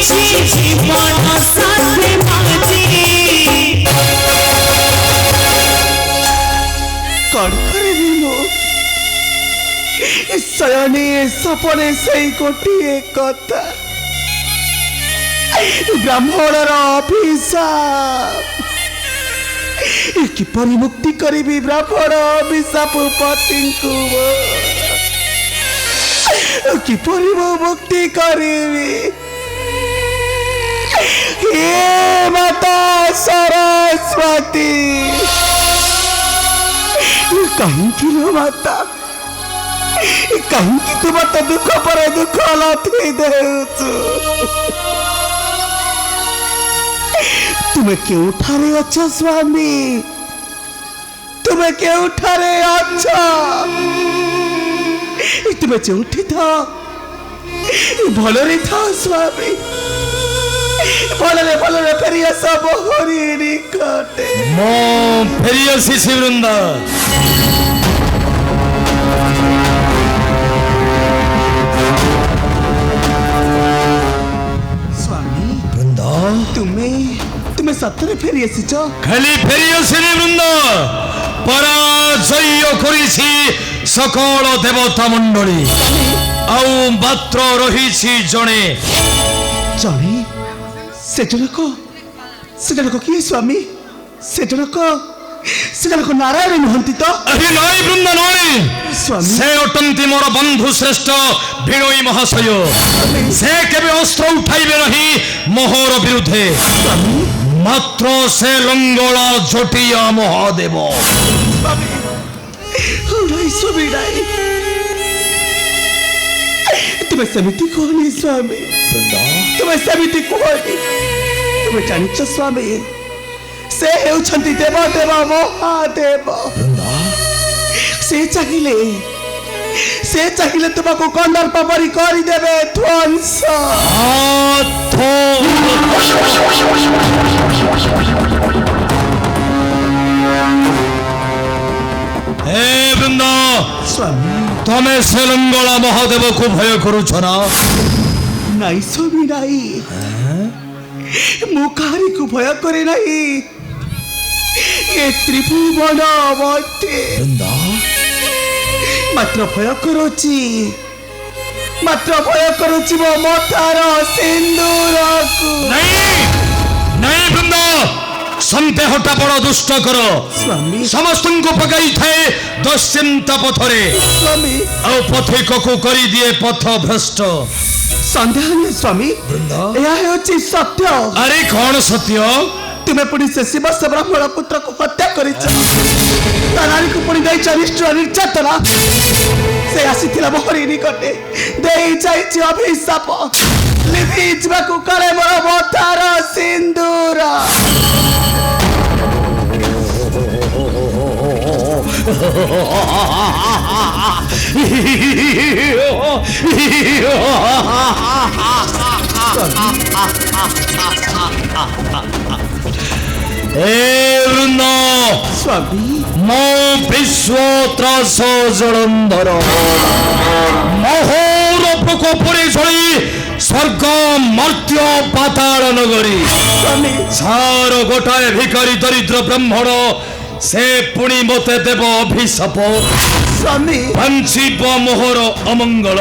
জীবন সাথে মাঝি কণ করে দিল শয়নে সপনে সেই গোটিয়ে কথা ব্রাহ্মণর অভিଶାପ কিপରି ମୁକ୍ତି କରିବି ବ୍ରାହ୍ମଣ ଅଭିଶାପ ପତିଙ୍କୁ କିପରି ମୁଁ ମୁକ୍ତି କରିବି ହେ ମାତା ସରସ୍ୱତୀ କାହିଁକି ଲୋ ମାତା କାହିଁକି ତୁ ମତେ ଦୁଃଖ ପରେ ଦୁଃଖ ଲଥେଇ ଦେଉଛୁ ତୁମେ କେଉଁଠାରେ ଅଛ ସ୍ୱାମୀ ତୁମେ କେଉଁଠାରେ ଅଛ ତୁମେ ଯେଉଁଠି ଥାଅ ଭଲରେ ଥାଅ ସ୍ୱାମୀ ଭଲରେ ଭଲରେ ଫେରି ଆସ ମୋହରି ନିକଟେ ମୁଁ ଫେରି ଆସିଛି ବୃନ୍ଦା ସ୍ୱାମୀ ବୃନ୍ଦା ତୁମେ ସତରେ ଫେରି ଆସିଛ ଖାଲି ଫେରି ଆସିନି ବୃନ୍ଦ ପରାଜୟ କରିଛି ସକଳ ଦେବତା ମଣ୍ଡଳୀ ଆଉ ମାତ୍ର ରହିଛି ଜଣେ ଜଣେ ସେ ଜଣକ କିଏ ସ୍ୱାମୀ ସେ ଜଣକ ନାରାୟଣ ନୁହନ୍ତି ତ ନାଇଁ ବୃନ୍ଦ ନାଇଁ ସ୍ୱାମୀ ସେ ଅଟନ୍ତି ମୋର ବନ୍ଧୁ ଶ୍ରେଷ୍ଠ ବିଣୋଇ ମହାଶୟ ସେ କେବେ ଅସ୍ତ୍ର ଉଠାଇବେ ନାହିଁ ମୋହର ବିରୁଦ୍ଧେ ମାତ୍ର ସେ ଲଙ୍ଗଳା ଝୋଟିଆ ମହାଦେବ ତୁମେ ସେମିତି କୁହନି ସ୍ୱାମୀ ତୁମେ ସେମିତି କୁହନି ତୁମେ ଜାଣିଛ ସ୍ୱାମୀ ସେ ହେଉଛନ୍ତି ଦେବ ଦେବ ମହାଦେବ ସେ ଚାହିଁଲେ ତୁମକୁ କନ୍ଦର୍ପ ପରି କରିଦେବେ ଧ୍ୱଂସ हे ବୃନ୍ଦ ସ୍ୱାମୀ ତମେ ସେ ଲଙ୍ଗଳା ମହାଦେବକୁ ଭୟ କରୁଛ ନା ନାଇଁ ସ୍ୱାମୀ ନାଇଁ ମୁଁ କାହାରିକୁ ଭୟ କରେ ନାହିଁ ଏ ତ୍ରିଭୁବନ ମଧ୍ୟରେ ମାତ୍ର ଭୟ କରୁଛି ମୋ ମଥାର ସିନ୍ଦୁରକୁ ନାଇଁ ବୃନ୍ଦ ସନ୍ଦେହଟା ବଡ଼ ଦୁଷ୍ଟ କର ସ୍ୱାମୀ ସମସ୍ତଙ୍କୁ ପକାଇଥାଏ ଦସ୍ୟନ୍ତ ପଥରେ ସ୍ୱାମୀ ଆଉ ପଥିକକୁ କରିଦିଏ ପଥ ଭ୍ରଷ୍ଟ ସନ୍ଦେହ ନୁହେଁ ସ୍ୱାମୀ ଏହା ହେଉଛି ସତ୍ୟ ଆରେ କଣ ସତ୍ୟ ତୁମେ ପୁଣି ସେ ଶିବସ୍ୟ ବ୍ରାହ୍ମଣ ପୁତ୍ରକୁ ହତ୍ୟା କରିଛ ତା ନାରୀକୁ ପୁଣି ଦେଇଛ ନିଷ୍ଠୁର ନିର୍ଯାତନା ସେ ଆସିଥିଲା ମୋହରି ନିକଟେ ଦେଇ ଯାଇଛି ଅଭିଶାପ ଲିଭି ଯିବାକୁ କଳେ ମୋର ମଥାର ସିନ୍ଦୁର ବୃନ୍ଦ ସ୍ୱାମୀ ମୋ ବିଶ୍ୱ ତ୍ରାସ ଜଳନ୍ଧର ମହୋର ପ୍ରକୋପରେ ଜଳି ସ୍ୱର୍ଗ ମର୍ତ୍ୟ ପାତାଳ ନଗରୀ ସ୍ୱାମୀ ସାର ଗୋଟାଏ ଭିକାରୀ ଦରିଦ୍ର ବ୍ରାହ୍ମଣ ସେ ପୁଣି ମତେ ଦେବ ଅଭିଶାପ ସ୍ୱାମୀ ବଞ୍ଚିବ ମୋହର ଅମଙ୍ଗଳ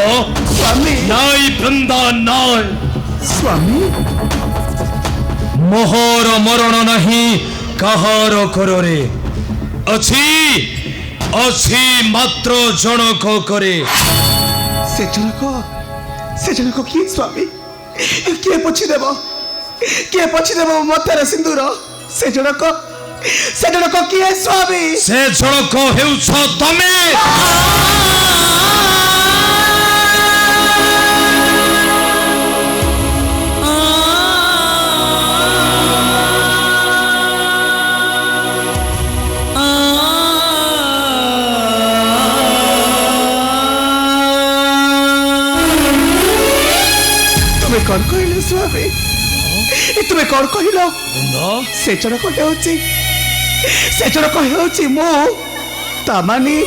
ସ୍ୱାମୀ ନାଇଁ ବୃନ୍ଦା ନାଇଁ ସ୍ୱାମୀ ମୋହର ମରଣ ନାହିଁ କାହାର କରରେ ଅଛି ମାତ୍ର ଜଣକ କରେ ସେ ଜଣକ କିଏ ସ୍ୱାମୀ କିଏ ପୋଛିଦେବ ମଥାର ସିନ୍ଦୁର ସେ ଜଣକ କିଏ ସ୍ୱାମୀ ସେ ଜଣକ ହେଉଛ ତମେ कौन कहल स्वामी तुम्हें कौन कहल से जणक हेउची मो तामाने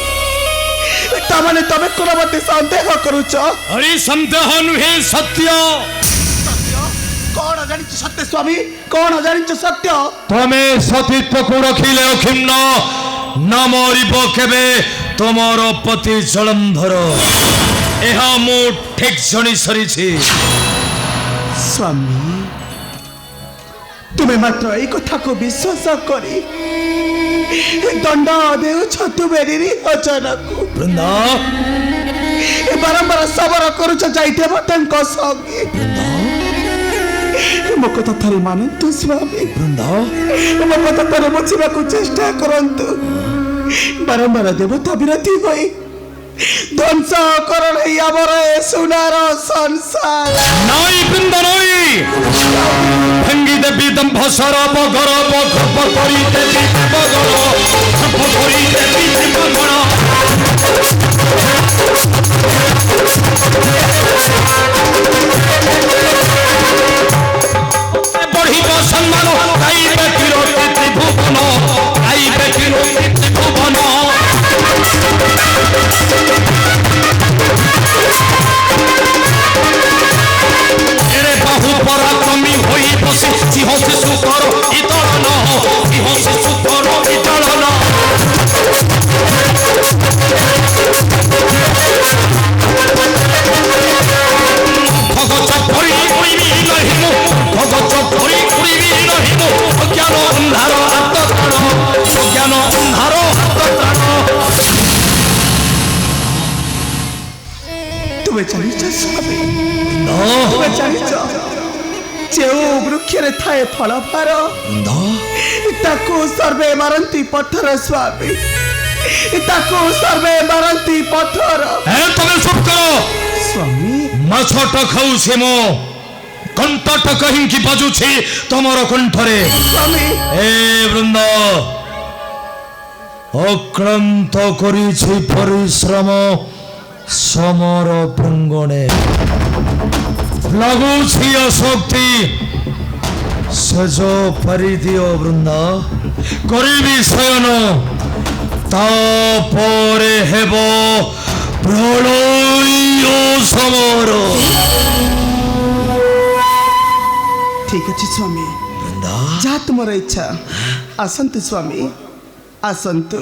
तमे कौन मत संदेह करुच अरे संदेह नुहे सत्य कौन जानिच सत्य स्वामी कौन जानिच सत्य तमे सतीत्व को रखिले अखिन्न न मरिब केबे तुमर पति जलंधर एहा मु ठीक जणी सरीछि स्वामी तुम्हें मात्र এই কথা को विश्वास करी दंड देउछ तुमेरी वचनकु वृंदा बारंबार सबर करुछ जाइते बतंक संगे मो कथा थारे मानन्तु स्वामी वृंदा मो कथा थारे बुझिबाकु चेष्टा करन्तु बारंबार देवता विरोधी होई ध्वंस करण आमर ए सुनार संसार नाई वृंदा नाई भंगी देवी दंभ सरब गरब खप करी देवी बगर खप करी देवी बगर बढ़िब सम्मान गाइबे किरति त्रिभुवन गाइबे किरति त्रिभुवन एरे बाहु पराक्रमी होई बसी सिंह शिशु कर इतळन सिंह शिशु कर इतळन भगत भरी उड़िबी नहिमु भगत भरी उड़िबी नहिमु अज्ञान अंधार हात ताण अज्ञान अंधार हात ताण तुम्हें जानिछ स्वामी तुम्हें जानिछ जेउ वृक्षरे थाए फल भार ताको सर्वे मारंती पत्थर स्वामी ताको सर्वे मारंती पत्थर ए तमे चुप करो स्वामी माछट खाउछे मो कंठट कहिंकी बाजुछि तमर कंठरे स्वामी ए वृंद अक्लांत करिछि परिश्रम समर प्रांगणे लागुछि अशक्ति सेज परिदियो वृंद करिबी शयन तापरे हेब प्रलय समर ठीक अछि स्वामी जा तुमर इच्छा आसंतु स्वामी आसंतु